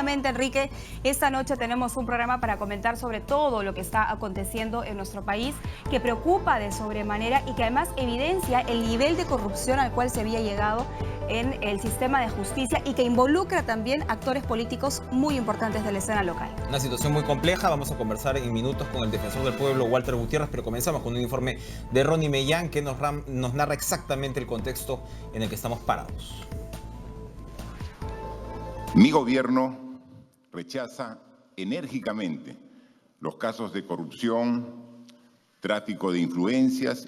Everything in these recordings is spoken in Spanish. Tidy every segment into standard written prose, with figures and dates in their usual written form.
efectivamente, Enrique, esta noche tenemos un programa para comentar sobre todo lo que está aconteciendo en nuestro país, que preocupa de sobremanera y que además evidencia el nivel de corrupción al cual se había llegado en el sistema de justicia y que involucra también actores políticos muy importantes de la escena local. Una situación muy compleja. Vamos a conversar en minutos con el defensor del pueblo, Walter Gutiérrez, pero comenzamos con un informe de Ronnie Mellán que nos narra exactamente el contexto en el que estamos parados. Mi gobierno rechaza enérgicamente los casos de corrupción, tráfico de influencias.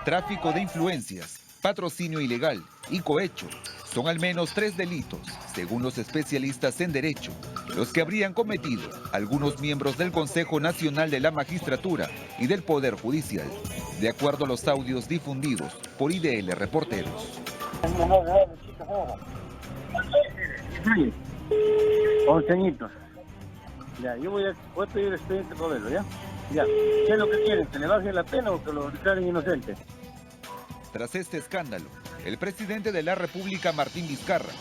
Tráfico de influencias, patrocinio ilegal y cohecho son al menos 3 delitos, según los especialistas en derecho, los que habrían cometido algunos miembros del Consejo Nacional de la Magistratura y del Poder Judicial, de acuerdo a los audios difundidos por IDL Reporteros. 11 añitos. Ya, yo voy a pedir expediente modelo, ¿ya? Ya. ¿Qué es lo que quieren? ¿Que le baje la pena o que lo declaren inocente? Tras este escándalo, el presidente de la República, Martín Vizcarra,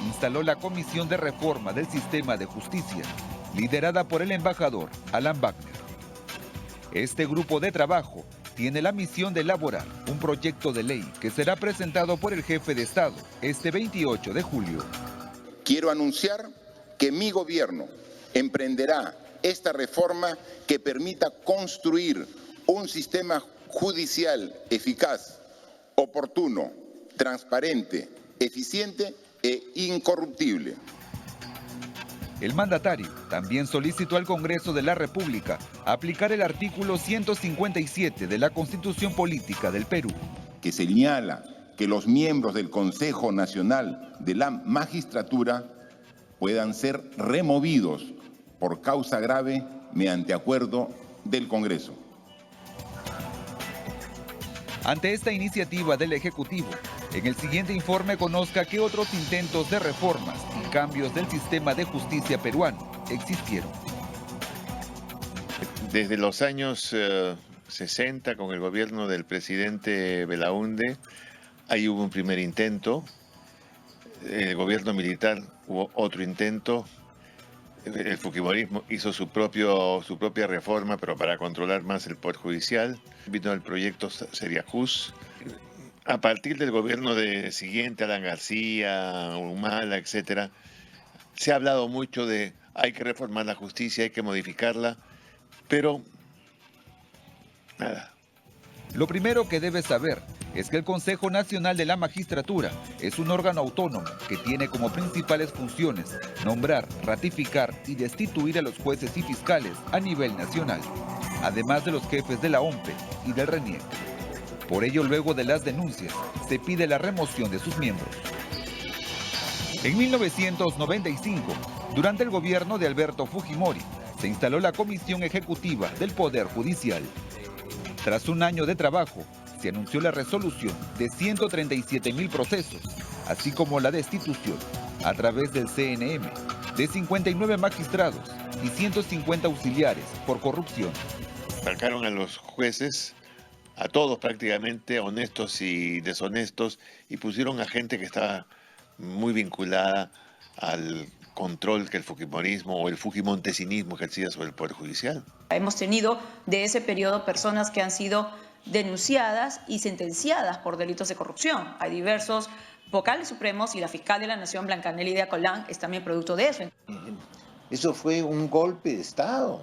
instaló la Comisión de Reforma del Sistema de Justicia, liderada por el embajador Alan Wagner. Este grupo de trabajo tiene la misión de elaborar un proyecto de ley que será presentado por el jefe de Estado este 28 de julio. Quiero anunciar que mi gobierno emprenderá esta reforma que permita construir un sistema judicial eficaz, oportuno, transparente, eficiente e incorruptible. El mandatario también solicitó al Congreso de la República aplicar el artículo 157 de la Constitución Política del Perú, que señala que los miembros del Consejo Nacional de la Magistratura puedan ser removidos por causa grave mediante acuerdo del Congreso. Ante esta iniciativa del Ejecutivo, en el siguiente informe conozca qué otros intentos de reformas y cambios del sistema de justicia peruano existieron. Desde los años 60, con el gobierno del presidente Belaúnde, ahí hubo un primer intento. El gobierno militar hubo otro intento. El fujimorismo hizo su propia reforma, pero para controlar más el Poder Judicial. Vino el proyecto Seriajus. A partir del gobierno siguiente, Alan García, Humala, etc., se ha hablado mucho de hay que reformar la justicia, hay que modificarla, pero nada. Lo primero que debes saber es que el Consejo Nacional de la Magistratura es un órgano autónomo que tiene como principales funciones nombrar, ratificar y destituir a los jueces y fiscales a nivel nacional, además de los jefes de la OMPE y del RENIEC. Por ello, luego de las denuncias, se pide la remoción de sus miembros. En 1995, durante el gobierno de Alberto Fujimori, se instaló la Comisión Ejecutiva del Poder Judicial. Tras un año de trabajo, se anunció la resolución de 137.000 procesos, así como la destitución, a través del CNM, de 59 magistrados y 150 auxiliares por corrupción. Marcaron a los jueces, a todos prácticamente, honestos y deshonestos, y pusieron a gente que estaba muy vinculada al control que el fujimorismo o el fujimontesinismo ejercía sobre el Poder Judicial. Hemos tenido de ese periodo personas que han sido denunciadas y sentenciadas por delitos de corrupción. Hay diversos vocales supremos y la fiscal de la Nación, Blanca Nelly Colán, es también producto de eso. Eso fue un golpe de Estado.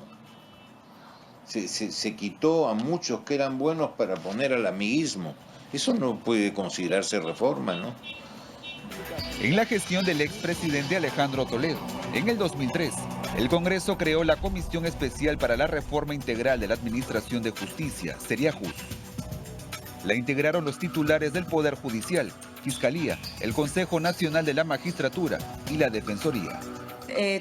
Se quitó a muchos que eran buenos para poner al amiguismo. Eso no puede considerarse reforma, ¿no? En la gestión del expresidente Alejandro Toledo, en el 2003, el Congreso creó la Comisión Especial para la Reforma Integral de la Administración de Justicia, Seriajus. La integraron los titulares del Poder Judicial, Fiscalía, el Consejo Nacional de la Magistratura y la Defensoría.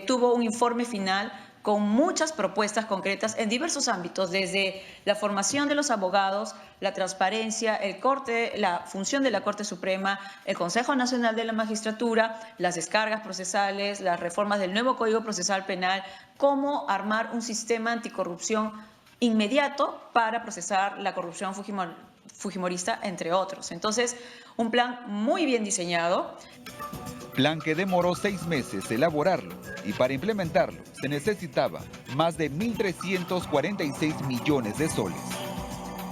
Tuvo un informe final con muchas propuestas concretas en diversos ámbitos, desde la formación de los abogados, la transparencia, la función de la Corte Suprema, el Consejo Nacional de la Magistratura, las descargas procesales, las reformas del nuevo Código Procesal Penal, cómo armar un sistema anticorrupción inmediato para procesar la corrupción fujimorista, entre otros. Entonces, un plan muy bien diseñado. Plan que demoró 6 meses elaborarlo y para implementarlo se necesitaba más de 1.346 millones de soles.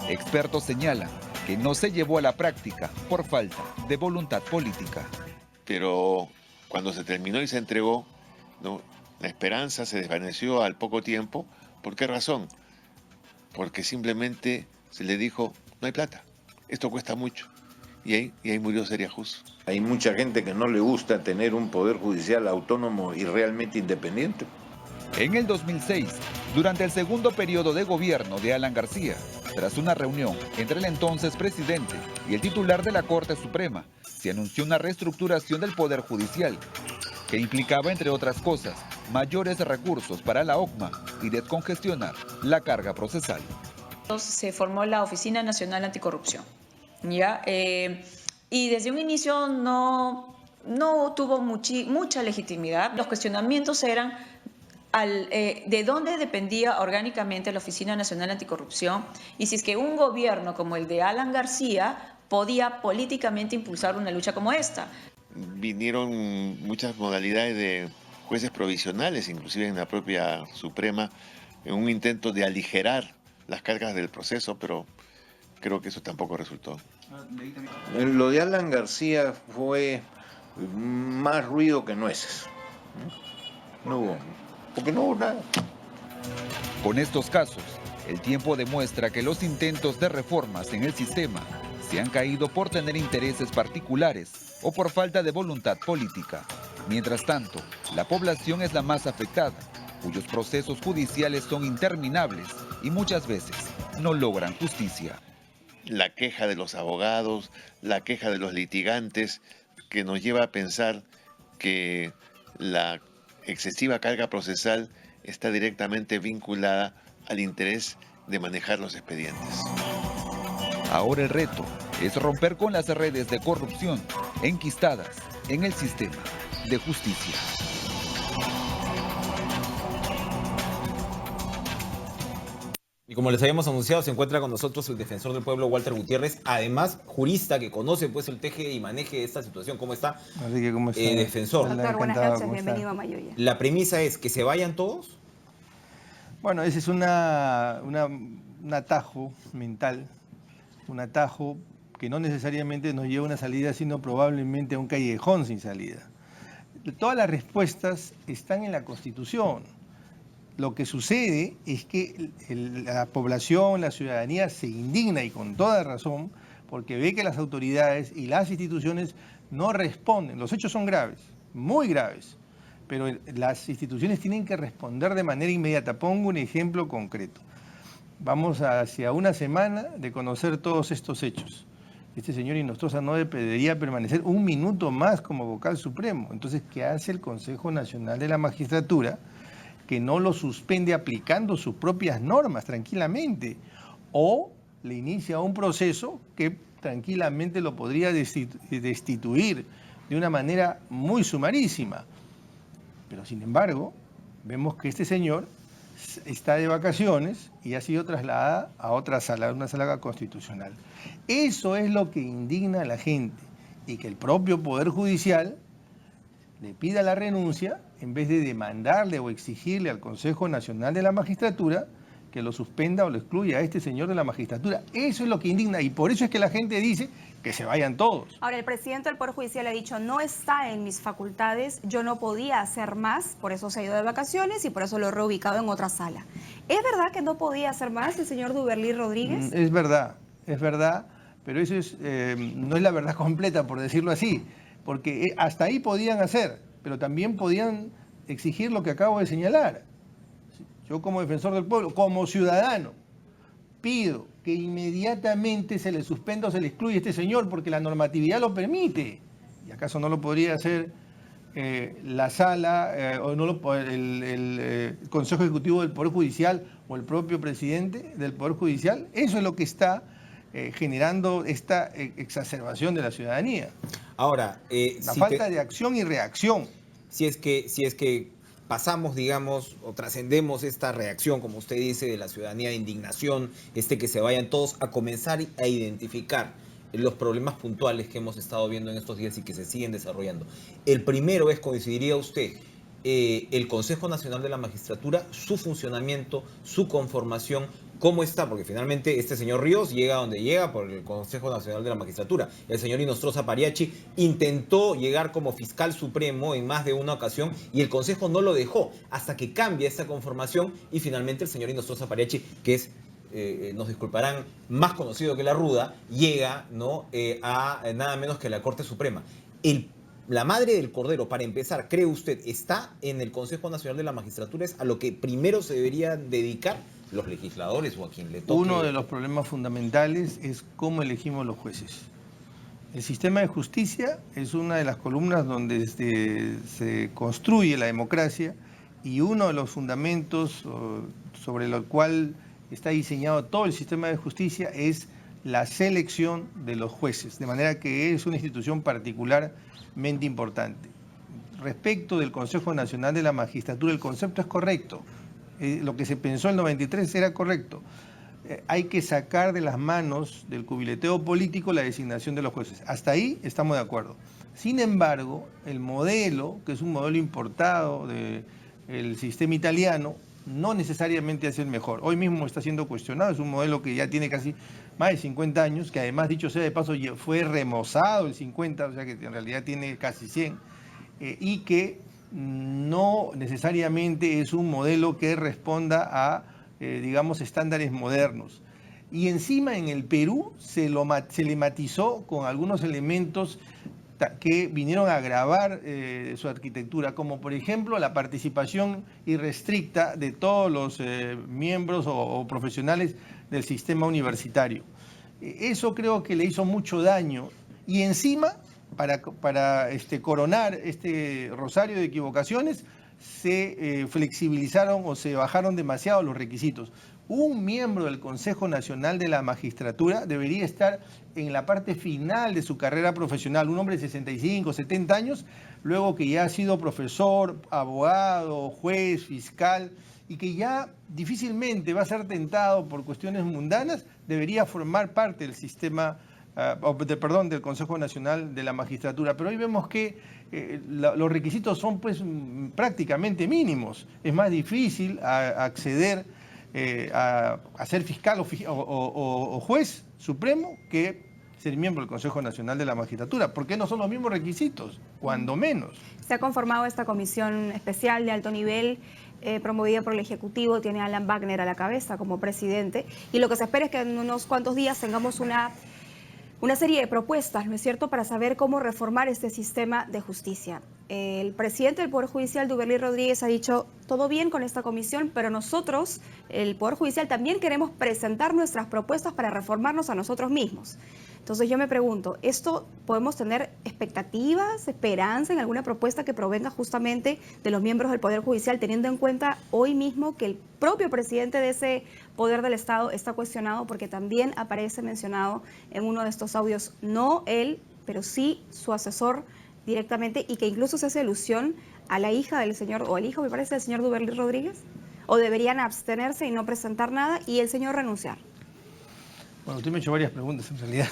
Expertos señalan que no se llevó a la práctica por falta de voluntad política. Pero cuando se terminó y se entregó, ¿no?, la esperanza se desvaneció al poco tiempo. ¿Por qué razón? Porque simplemente se le dijo, no hay plata, esto cuesta mucho. Y ahí murió Celia Jus. Hay mucha gente que no le gusta tener un poder judicial autónomo y realmente independiente. En el 2006, durante el segundo periodo de gobierno de Alan García, tras una reunión entre el entonces presidente y el titular de la Corte Suprema, se anunció una reestructuración del Poder Judicial que implicaba, entre otras cosas, mayores recursos para la OCMA y descongestionar la carga procesal. Se formó la Oficina Nacional Anticorrupción, ¿ya? Y desde un inicio no tuvo mucha legitimidad. Los cuestionamientos eran de dónde dependía orgánicamente la Oficina Nacional Anticorrupción y si es que un gobierno como el de Alan García podía políticamente impulsar una lucha como esta. Vinieron muchas modalidades de jueces provisionales, inclusive en la propia Suprema, en un intento de aligerar las cargas del proceso, pero creo que eso tampoco resultó. Lo de Alan García fue más ruido que nueces. No hubo, porque no hubo nada. Con estos casos, el tiempo demuestra que los intentos de reformas en el sistema se han caído por tener intereses particulares o por falta de voluntad política. Mientras tanto, la población es la más afectada, cuyos procesos judiciales son interminables y muchas veces no logran justicia. La queja de los abogados, la queja de los litigantes, que nos lleva a pensar que la excesiva carga procesal está directamente vinculada al interés de manejar los expedientes. Ahora el reto es romper con las redes de corrupción enquistadas en el sistema de justicia. Y como les habíamos anunciado, se encuentra con nosotros el defensor del pueblo, Walter Gutiérrez, además jurista que conoce pues el teje y maneje de esta situación. ¿Cómo está? Así que, ¿cómo está? Defensor. Doctor, buenas noches, bienvenido a Mayoya. ¿La premisa es que se vayan todos? Bueno, ese es un atajo mental, un atajo que no necesariamente nos lleva a una salida, sino probablemente a un callejón sin salida. Todas las respuestas están en la Constitución. Lo que sucede es que la población, la ciudadanía se indigna y con toda razón porque ve que las autoridades y las instituciones no responden. Los hechos son graves, muy graves, pero las instituciones tienen que responder de manera inmediata. Pongo un ejemplo concreto. Vamos hacia una semana de conocer todos estos hechos. Este señor Inostroza no debería permanecer un minuto más como vocal supremo. Entonces, ¿qué hace el Consejo Nacional de la Magistratura? Que no lo suspende aplicando sus propias normas tranquilamente, o le inicia un proceso que tranquilamente lo podría destituir de una manera muy sumarísima. Pero sin embargo, vemos que este señor está de vacaciones y ha sido trasladada a otra sala, una sala constitucional. Eso es lo que indigna a la gente, y que el propio Poder Judicial le pida la renuncia en vez de demandarle o exigirle al Consejo Nacional de la Magistratura que lo suspenda o lo excluya a este señor de la magistratura. Eso es lo que indigna, y por eso es que la gente dice que se vayan todos. Ahora, el presidente del Poder Judicial ha dicho, no está en mis facultades, yo no podía hacer más, por eso se ha ido de vacaciones y por eso lo he reubicado en otra sala. ¿Es verdad que no podía hacer más el señor Duberlí Rodríguez? Es verdad, pero eso no es la verdad completa, por decirlo así, porque hasta ahí podían hacer, pero también podían exigir lo que acabo de señalar. Yo, como defensor del pueblo, como ciudadano, pido que inmediatamente se le suspenda o se le excluya a este señor porque la normatividad lo permite. ¿Y acaso no lo podría hacer la sala o no el Consejo Ejecutivo del Poder Judicial o el propio presidente del Poder Judicial? Eso es lo que está generando esta exacerbación de la ciudadanía. Ahora, la falta de acción y reacción. Si es que pasamos, digamos, o trascendemos esta reacción, como usted dice, de la ciudadanía de indignación, que se vayan todos a comenzar a identificar los problemas puntuales que hemos estado viendo en estos días y que se siguen desarrollando? El primero es, coincidiría usted, el Consejo Nacional de la Magistratura, su funcionamiento, su conformación, ¿cómo está? Porque finalmente este señor Ríos llega donde llega por el Consejo Nacional de la Magistratura. El señor Inostroza Pariachi intentó llegar como fiscal supremo en más de una ocasión y el Consejo no lo dejó hasta que cambia esta conformación y finalmente el señor Inostroza Pariachi, que es, nos disculparán, más conocido que la Ruda, llega, ¿no?, a nada menos que la Corte Suprema. La madre del Cordero, para empezar, ¿cree usted, está en el Consejo Nacional de la Magistratura? ¿Es a lo que primero se deberían dedicar los legisladores o a quien le toque? Uno de los problemas fundamentales es cómo elegimos los jueces. El sistema de justicia es una de las columnas donde se construye la democracia y uno de los fundamentos sobre el cual está diseñado todo el sistema de justicia es la selección de los jueces, de manera que es una institución particularmente importante. Respecto del Consejo Nacional de la Magistratura, el concepto es correcto. Lo que se pensó en el 93 era correcto. Hay que sacar de las manos del cubileteo político la designación de los jueces. Hasta ahí estamos de acuerdo. Sin embargo, el modelo, que es un modelo importado del sistema italiano, no necesariamente es el mejor. Hoy mismo está siendo cuestionado, es un modelo que ya tiene casi más de 50 años, que además, dicho sea de paso, fue remozado el 50, o sea que en realidad tiene casi 100, y que no necesariamente es un modelo que responda a, digamos, estándares modernos. Y encima en el Perú se le matizó con algunos elementos que vinieron a agravar su arquitectura, como por ejemplo la participación irrestricta de todos los miembros o profesionales del sistema universitario. Eso creo que le hizo mucho daño y encima, para coronar este rosario de equivocaciones, se flexibilizaron o se bajaron demasiado los requisitos. Un miembro del Consejo Nacional de la Magistratura debería estar en la parte final de su carrera profesional, un hombre de 65, 70 años, luego que ya ha sido profesor, abogado, juez, fiscal, y que ya difícilmente va a ser tentado por cuestiones mundanas, debería formar parte del sistema, del Consejo Nacional de la Magistratura. Pero hoy vemos que los requisitos son pues prácticamente mínimos. Es más difícil acceder a ser fiscal o juez supremo que ser miembro del Consejo Nacional de la Magistratura. ¿Por qué no son los mismos requisitos? Cuando menos. Se ha conformado esta comisión especial de alto nivel promovida por el Ejecutivo, tiene a Alan Wagner a la cabeza como presidente, y lo que se espera es que en unos cuantos días tengamos una serie de propuestas, ¿no es cierto?, para saber cómo reformar este sistema de justicia. El presidente del Poder Judicial, Duberlí Rodríguez, ha dicho, todo bien con esta comisión, pero nosotros, el Poder Judicial, también queremos presentar nuestras propuestas para reformarnos a nosotros mismos. Entonces yo me pregunto, ¿esto podemos tener expectativas, esperanza en alguna propuesta que provenga justamente de los miembros del Poder Judicial, teniendo en cuenta hoy mismo que el propio presidente de ese poder del Estado está cuestionado porque también aparece mencionado en uno de estos audios, no él, pero sí su asesor directamente, y que incluso se hace alusión a la hija del señor, o al hijo, me parece, del señor Duberlí Rodríguez, o deberían abstenerse y no presentar nada y el señor renunciar? Bueno, usted me ha hecho varias preguntas en realidad,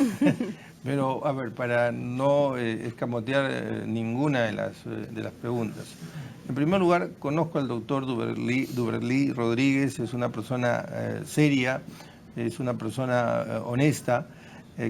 pero a ver, para no escamotear ninguna de las preguntas. En primer lugar, conozco al doctor Duberlí Rodríguez, es una persona seria, es una persona honesta,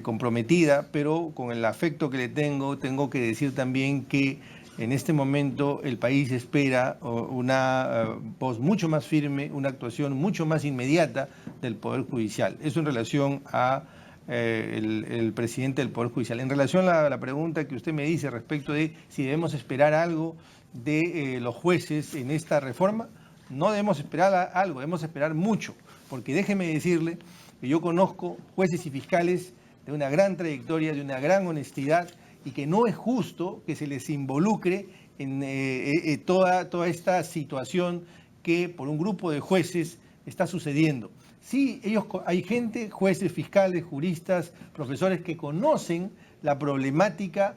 comprometida, pero con el afecto que le tengo que decir también que en este momento el país espera una voz mucho más firme, una actuación mucho más inmediata del Poder Judicial. Eso en relación a el presidente del Poder Judicial. En relación a la pregunta que usted me dice respecto de si debemos esperar algo de los jueces en esta reforma, no debemos esperar algo, debemos esperar mucho, porque déjeme decirle que yo conozco jueces y fiscales de una gran trayectoria, de una gran honestidad, y que no es justo que se les involucre en toda esta situación que por un grupo de jueces está sucediendo. Sí, hay gente, jueces, fiscales, juristas, profesores que conocen la problemática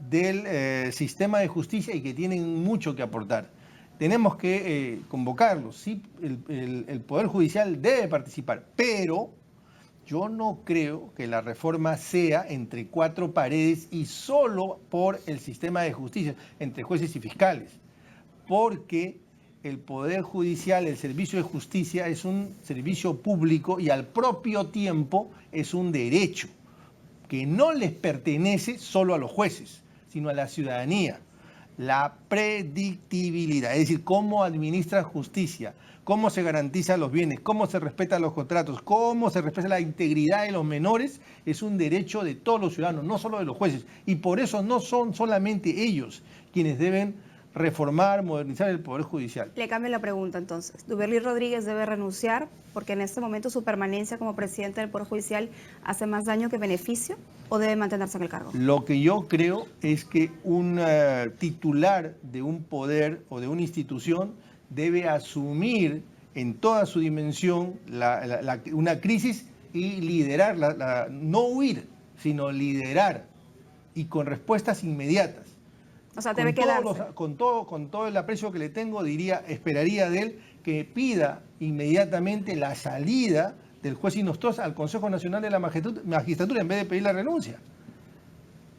del sistema de justicia y que tienen mucho que aportar. tenemos que convocarlos. Sí, el Poder Judicial debe participar, pero yo no creo que la reforma sea entre cuatro paredes y solo por el sistema de justicia, entre jueces y fiscales, porque el Poder Judicial, el servicio de justicia es un servicio público y al propio tiempo es un derecho que no les pertenece solo a los jueces, sino a la ciudadanía. La predictibilidad, es decir, cómo administra justicia, cómo se garantizan los bienes, cómo se respetan los contratos, cómo se respeta la integridad de los menores, es un derecho de todos los ciudadanos, no solo de los jueces. Y por eso no son solamente ellos quienes deben reformar, modernizar el Poder Judicial. Le cambio la pregunta entonces. ¿Duberly Rodríguez debe renunciar porque en este momento su permanencia como presidente del Poder Judicial hace más daño que beneficio o debe mantenerse en el cargo? Lo que yo creo es que un titular de un poder o de una institución debe asumir en toda su dimensión una crisis y liderarla, no huir, sino liderar y con respuestas inmediatas. O sea, debe quedarse. Con todo el aprecio que le tengo, esperaría de él que pida inmediatamente la salida del juez Inostroza al Consejo Nacional de la Magistratura en vez de pedir la renuncia.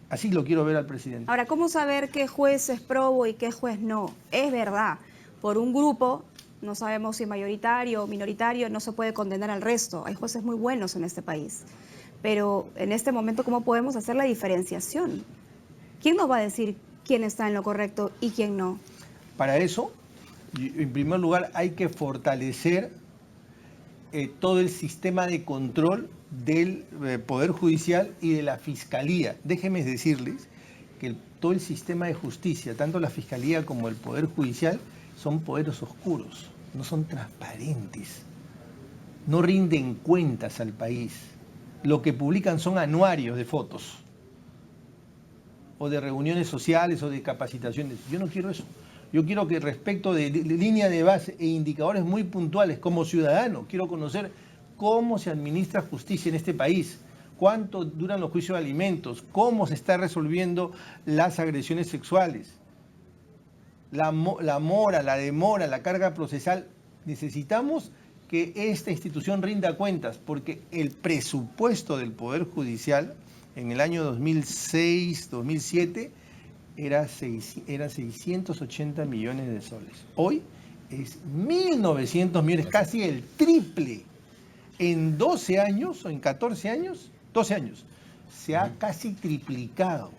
Así lo quiero ver al presidente. Ahora, ¿cómo saber qué juez es probo y qué juez no? Es verdad, por un grupo, no sabemos si mayoritario o minoritario, no se puede condenar al resto. Hay jueces muy buenos en este país. Pero en este momento, ¿cómo podemos hacer la diferenciación? ¿Quién nos va a decir quién está en lo correcto y quién no? Para eso, en primer lugar, hay que fortalecer todo el sistema de control del Poder Judicial y de la Fiscalía. Déjenme decirles que todo el sistema de justicia, tanto la Fiscalía como el Poder Judicial, son poderes oscuros, no son transparentes, no rinden cuentas al país. Lo que publican son anuarios de fotos o de reuniones sociales o de capacitaciones. Yo no quiero eso. Yo quiero que respecto de línea de base e indicadores muy puntuales, como ciudadano, quiero conocer cómo se administra justicia en este país, cuánto duran los juicios de alimentos, cómo se está resolviendo las agresiones sexuales, la mora, la demora, la carga procesal. Necesitamos que esta institución rinda cuentas, porque el presupuesto del Poder Judicial en el año 2006-2007 era 680 millones de soles. Hoy es 1.900 millones, casi el triple. En 12 años o en 14 años, 12 años, se ha casi triplicado.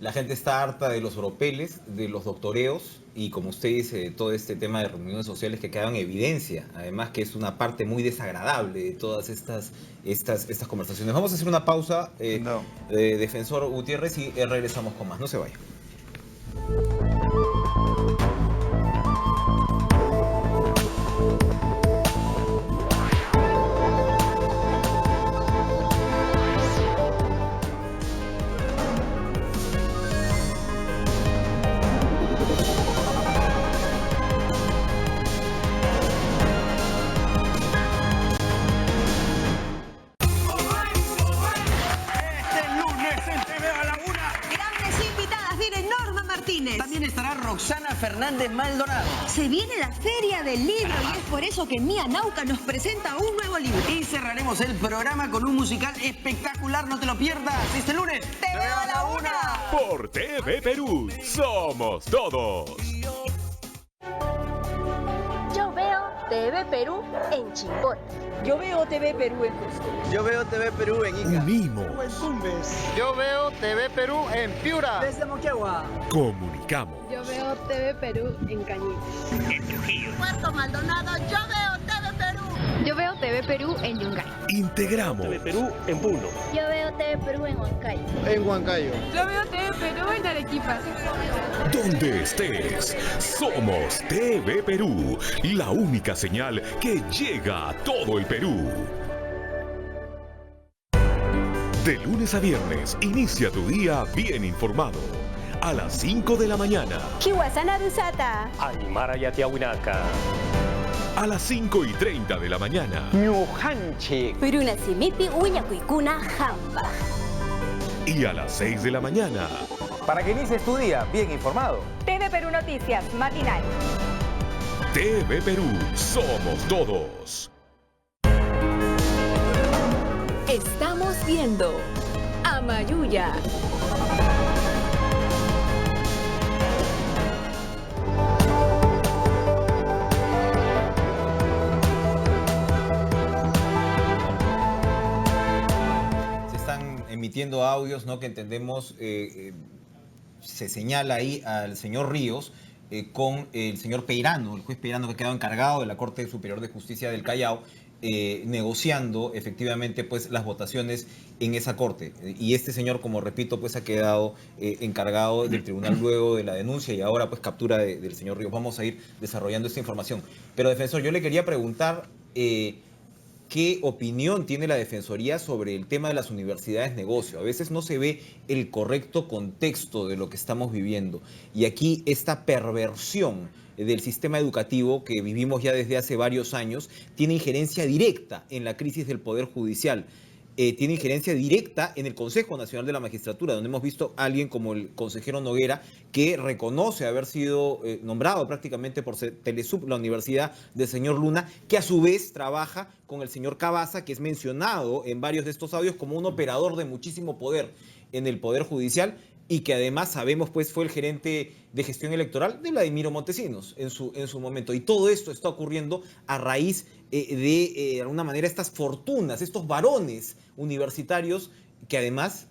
La gente está harta de los oropeles, de los doctoreos y, como usted dice, de todo este tema de reuniones sociales que quedan en evidencia. Además que es una parte muy desagradable de todas estas conversaciones. Vamos a hacer una pausa, defensor Gutiérrez, y regresamos con más. No se vaya. También estará Roxana Fernández Maldonado. Se viene la Feria del Libro y es por eso que Mía Nauca nos presenta un nuevo libro. Y cerraremos el programa con un musical espectacular, no te lo pierdas. Este lunes, ¡Te veo a la una! Por TV Perú, somos todos. Yo veo TV Perú en Chimbote. Yo veo TV Perú en Cusco. Yo veo TV Perú en Ica. Unimos. En Tumbes. Yo veo TV Perú en Piura. Desde Moquegua. Comunicamos. Yo veo TV Perú en Cañitas. En Trujillo. Puerto Maldonado, yo veo TV Perú. Yo veo TV Perú en Yungay. Integramos. TV Perú en Puno. Yo veo TV Perú en Huancayo. En Huancayo. Yo veo TV Perú en Arequipa. Donde estés, somos TV Perú, la única señal que llega a todo el Perú. De lunes a viernes, inicia tu día bien informado. A las 5 de la mañana. Kiwasana Rusata. Aymara Yatiahuinaca. A las 5:30 de la mañana. Ñujanchi. Peruna Simipi Uñacuicuna Jamba. Y a las 6 de la mañana. Para que inicies tu día bien informado. TV Perú Noticias, matinal. TV Perú, somos todos. Estamos viendo a Mayuya. Se están emitiendo audios, ¿no? Que entendemos, se señala ahí al señor Ríos con el señor Peirano, el juez Peirano, que ha quedado encargado de la Corte Superior de Justicia del Callao, negociando efectivamente pues las votaciones en esa corte. Y este señor, como repito, pues ha quedado encargado del tribunal luego de la denuncia y ahora pues captura del señor Ríos. Vamos a ir desarrollando esta información. Pero, defensor, yo le quería preguntar ¿qué opinión tiene la Defensoría sobre el tema de las universidades negocio? A veces no se ve el correcto contexto de lo que estamos viviendo. Y aquí esta perversión del sistema educativo que vivimos ya desde hace varios años tiene injerencia directa en la crisis del Poder Judicial. Tiene injerencia directa en el Consejo Nacional de la Magistratura, donde hemos visto a alguien como el consejero Noguera, que reconoce haber sido nombrado prácticamente por Telesub, la universidad del señor Luna, que a su vez trabaja con el señor Cabaza, que es mencionado en varios de estos audios como un operador de muchísimo poder en el Poder Judicial, y que además sabemos pues fue el gerente de gestión electoral de Vladimiro Montesinos en su momento. Y todo esto está ocurriendo a raíz de alguna manera estas fortunas, estos varones universitarios que además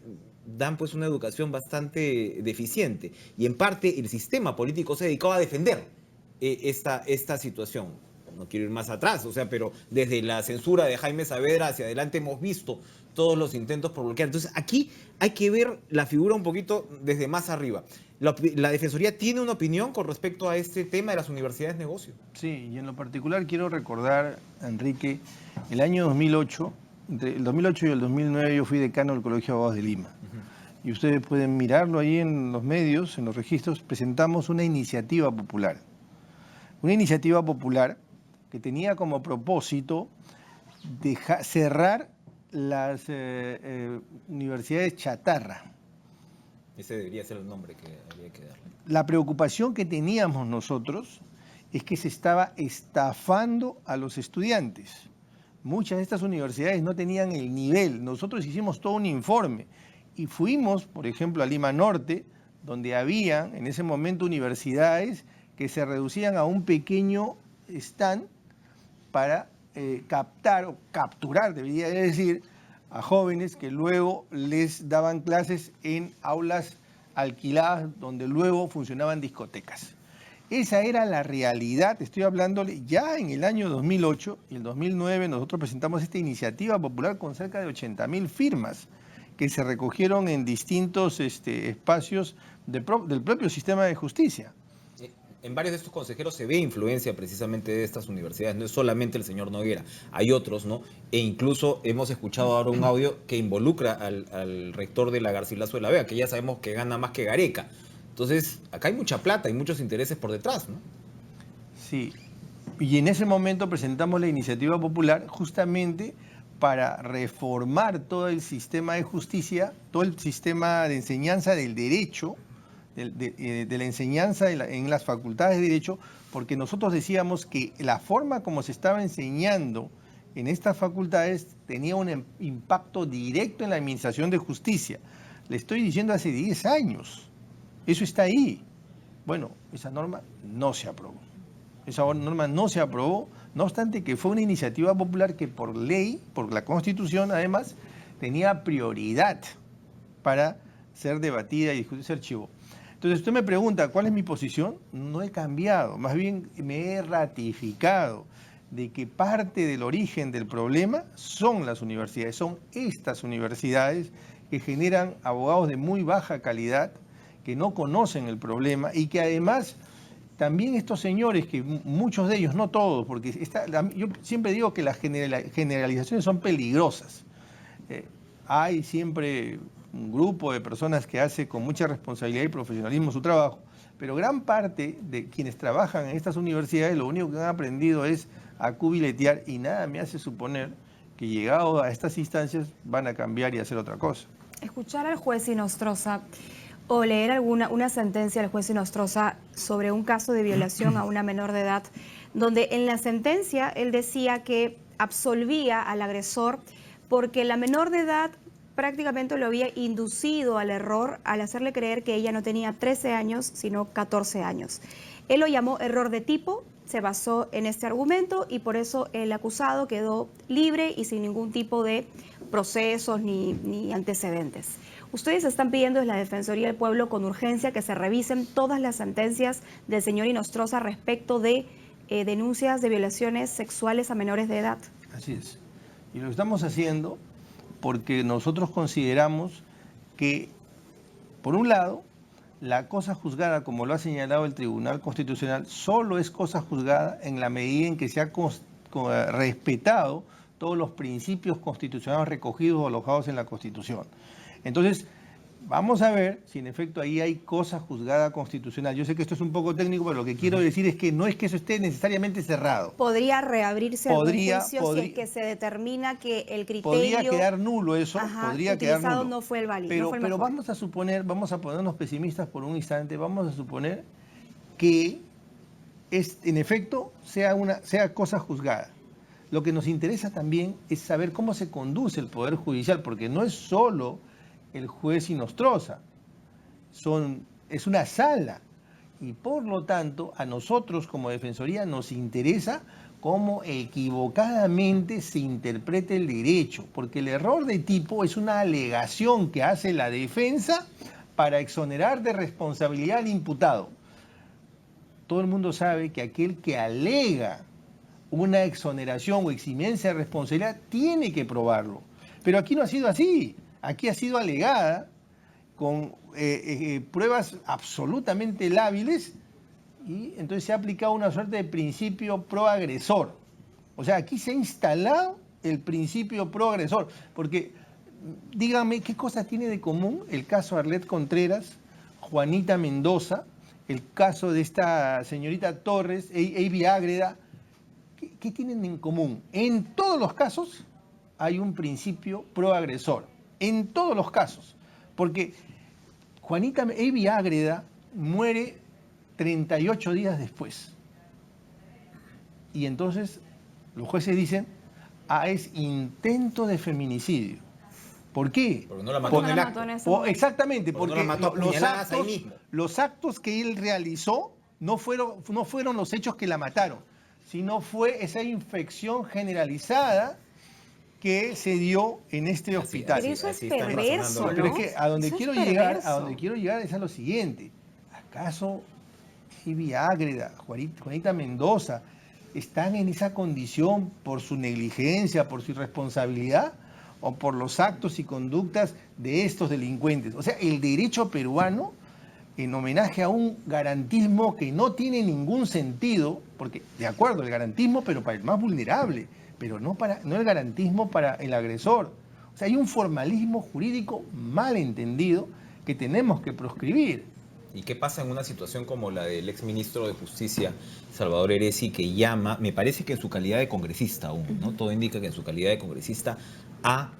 dan pues una educación bastante deficiente. Y en parte el sistema político se ha dedicado a defender esta situación. No quiero ir más atrás, pero desde la censura de Jaime Saavedra hacia adelante hemos visto todos los intentos por bloquear. Entonces aquí hay que ver la figura un poquito desde más arriba. ¿La Defensoría tiene una opinión con respecto a este tema de las universidades negocio? Sí, y en lo particular quiero recordar, Enrique, el año 2008, entre el 2008 y el 2009 yo fui decano del Colegio de Abogados de Lima. Y ustedes pueden mirarlo ahí en los medios, en los registros, presentamos una iniciativa popular. Una iniciativa popular que tenía como propósito cerrar las universidades chatarra. Ese debería ser el nombre que habría que darle. La preocupación que teníamos nosotros es que se estaba estafando a los estudiantes. Muchas de estas universidades no tenían el nivel. Nosotros hicimos todo un informe y fuimos, por ejemplo, a Lima Norte, donde había en ese momento universidades que se reducían a un pequeño stand para captar o capturar, debería decir, a jóvenes que luego les daban clases en aulas alquiladas donde luego funcionaban discotecas. Esa era la realidad, estoy hablándole ya en el año 2008 y el 2009 nosotros presentamos esta iniciativa popular con cerca de 80.000 firmas que se recogieron en distintos espacios del propio sistema de justicia. En varios de estos consejeros se ve influencia precisamente de estas universidades, no es solamente el señor Noguera, hay otros, ¿no? E incluso hemos escuchado ahora un audio que involucra al rector de la Garcilaso de la Vega, que ya sabemos que gana más que Gareca. Entonces, acá hay mucha plata y muchos intereses por detrás, ¿no? Sí, y en ese momento presentamos la iniciativa popular justamente para reformar todo el sistema de justicia, todo el sistema de enseñanza del derecho, de la enseñanza en las facultades de Derecho, porque nosotros decíamos que la forma como se estaba enseñando en estas facultades tenía un impacto directo en la administración de justicia. Le estoy diciendo hace 10 años. Eso está ahí. Bueno, esa norma no se aprobó. Esa norma no se aprobó, no obstante que fue una iniciativa popular que por ley, por la Constitución además, tenía prioridad para ser debatida y discutida, se archivó. Entonces usted me pregunta, ¿cuál es mi posición? No he cambiado, más bien me he ratificado de que parte del origen del problema son las universidades, son estas universidades que generan abogados de muy baja calidad, que no conocen el problema y que además también estos señores, que muchos de ellos, no todos, porque yo siempre digo que las generalizaciones son peligrosas. Hay siempre un grupo de personas que hace con mucha responsabilidad y profesionalismo su trabajo, pero gran parte de quienes trabajan en estas universidades lo único que han aprendido es a cubiletear y nada me hace suponer que llegado a estas instancias van a cambiar y hacer otra cosa. Escuchar al juez Inostroza o leer una sentencia del juez Inostroza sobre un caso de violación a una menor de edad donde en la sentencia él decía que absolvía al agresor porque la menor de edad prácticamente lo había inducido al error al hacerle creer que ella no tenía 13 años, sino 14 años. Él lo llamó error de tipo, se basó en este argumento y por eso el acusado quedó libre y sin ningún tipo de procesos ni antecedentes. Ustedes están pidiendo desde la Defensoría del Pueblo con urgencia que se revisen todas las sentencias del señor Inostroza respecto de denuncias de violaciones sexuales a menores de edad. Así es. Y lo estamos haciendo porque nosotros consideramos que, por un lado, la cosa juzgada, como lo ha señalado el Tribunal Constitucional, solo es cosa juzgada en la medida en que se ha respetado todos los principios constitucionales recogidos o alojados en la Constitución. Entonces, vamos a ver si en efecto ahí hay cosa juzgada constitucional. Yo sé que esto es un poco técnico, pero lo que quiero decir es que no es que eso esté necesariamente cerrado. ¿Podría reabrirse algún juicio si es que se determina que el criterio... Podría quedar nulo eso, podría quedar nulo. No fue el válido. Pero vamos a suponer, vamos a ponernos pesimistas por un instante, vamos a suponer que en efecto sea cosa juzgada. Lo que nos interesa también es saber cómo se conduce el Poder Judicial, porque no es solo el juez Inostroza, es una sala, y por lo tanto a nosotros como Defensoría nos interesa cómo equivocadamente se interprete el derecho, porque el error de tipo es una alegación que hace la defensa para exonerar de responsabilidad al imputado. Todo el mundo sabe que aquel que alega una exoneración o eximencia de responsabilidad tiene que probarlo, pero aquí no ha sido así. Aquí ha sido alegada con pruebas absolutamente lábiles y entonces se ha aplicado una suerte de principio pro-agresor. O sea, aquí se ha instalado el principio pro-agresor, porque díganme qué cosas tiene de común el caso Arlet Contreras, Juanita Mendoza, el caso de esta señorita Torres, Avi Ágreda. ¿Qué tienen en común? En todos los casos hay un principio pro-agresor. En todos los casos, porque Juanita Avi Ágreda muere 38 días después. Y entonces los jueces dicen, es intento de feminicidio. ¿Por qué? Porque no la mató en el acto. Exactamente, porque no la mató ahí mismo. Los actos que él realizó no fueron los hechos que la mataron, sino fue esa infección generalizada que se dio en este hospital. Pero eso es perverso, ¿no? Pero es que a donde quiero llegar es a lo siguiente. ¿Acaso Avi Ágreda, Juanita Mendoza están en esa condición por su negligencia, por su irresponsabilidad o por los actos y conductas de estos delincuentes? O sea, el derecho peruano, en homenaje a un garantismo que no tiene ningún sentido, porque de acuerdo, el garantismo, pero para el más vulnerable, pero no el garantismo para el agresor. O sea, hay un formalismo jurídico mal entendido que tenemos que proscribir. ¿Y qué pasa en una situación como la del exministro de Justicia, Salvador Heresi, que llama, me parece que en su calidad de congresista aún, ¿no? Todo indica que en su calidad de congresista, a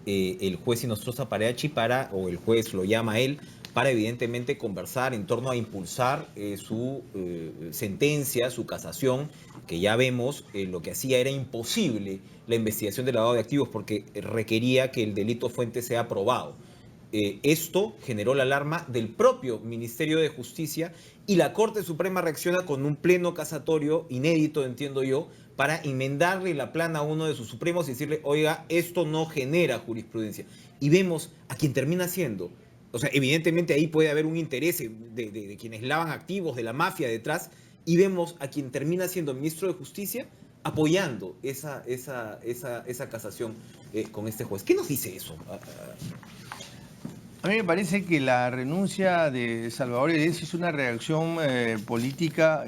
el juez Inostroza Parachi o el juez lo llama a él, para evidentemente conversar en torno a impulsar su sentencia, su casación, que ya vemos lo que hacía era imposible la investigación del lavado de activos porque requería que el delito fuente sea probado. Esto generó la alarma del propio Ministerio de Justicia y la Corte Suprema reacciona con un pleno casatorio inédito, entiendo yo, para enmendarle la plana a uno de sus supremos y decirle, oiga, esto no genera jurisprudencia. Y vemos a quien termina siendo. O sea, evidentemente ahí puede haber un interés de quienes lavan activos, de la mafia detrás, y vemos a quien termina siendo ministro de Justicia apoyando esa casación con este juez. ¿Qué nos dice eso? A mí me parece que la renuncia de Salvador Heresi es una reacción política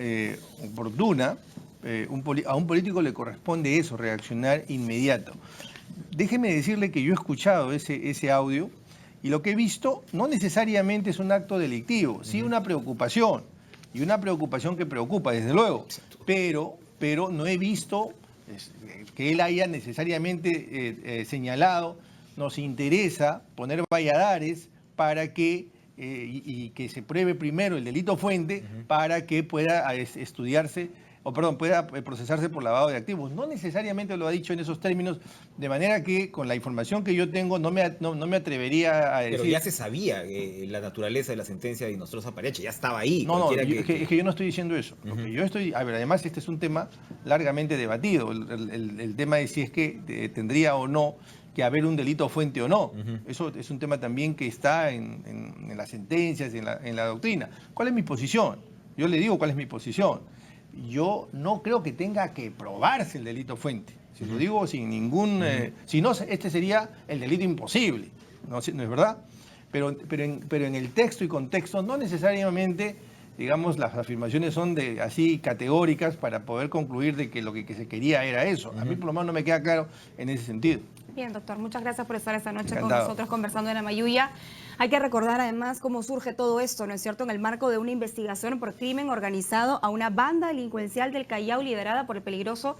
oportuna. A un político le corresponde eso, reaccionar inmediato. Déjeme decirle que yo he escuchado ese audio y lo que he visto no necesariamente es un acto delictivo, sí una preocupación, y una preocupación que preocupa, desde luego, pero no he visto que él haya necesariamente señalado, nos interesa poner valladares para que, y que se pruebe primero el delito fuente para que pueda estudiarse pueda procesarse por lavado de activos. No necesariamente lo ha dicho en esos términos, de manera que con la información que yo tengo no me atrevería a decir... Pero ya se sabía la naturaleza de la sentencia de Inostroza Pariache, ya estaba ahí. Es que yo no estoy diciendo eso. Lo que yo estoy... A ver, además este es un tema largamente debatido, el tema de si es que tendría o no que haber un delito fuente o no. Eso es un tema también que está en las sentencias, en la doctrina. ¿Cuál es mi posición? Yo le digo cuál es mi posición. Yo no creo que tenga que probarse el delito fuente. Si lo digo sin ningún... si no, este sería el delito imposible. ¿No es verdad? Pero en el texto y contexto no necesariamente, digamos, las afirmaciones son así categóricas para poder concluir de que lo que se quería era eso. A mí por lo menos no me queda claro en ese sentido. Bien, doctor, muchas gracias por estar esta noche Encantado. con nosotros conversando en Amayuya. Hay que recordar además cómo surge todo esto, ¿no es cierto?, en el marco de una investigación por crimen organizado a una banda delincuencial del Callao liderada por el peligroso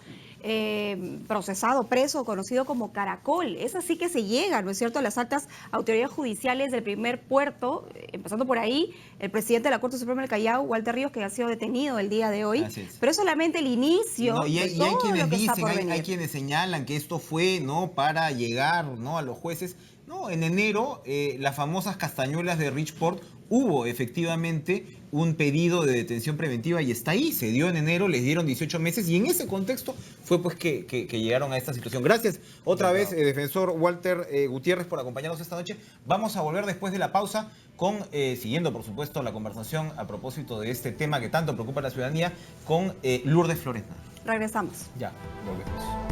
procesado, preso, conocido como Caracol. Es así que se llega, ¿no es cierto?, a las altas autoridades judiciales del primer puerto, empezando por ahí, el presidente de la Corte Suprema del Callao, Walter Ríos, que ha sido detenido el día de hoy. Pero es solamente el inicio de todo hay quienes lo que está dicen, por venir. hay quienes señalan que esto fue, ¿no?, para llegar, ¿no?, a los jueces. No, en enero, las famosas castañuelas de Richport, hubo efectivamente un pedido de detención preventiva y está ahí, se dio en enero, les dieron 18 meses y en ese contexto fue pues que llegaron a esta situación. Gracias otra vez, defensor Walter Gutiérrez, por acompañarnos esta noche. Vamos a volver después de la pausa con, siguiendo por supuesto la conversación a propósito de este tema que tanto preocupa a la ciudadanía, con Lourdes Flores. Regresamos. Ya, volvemos.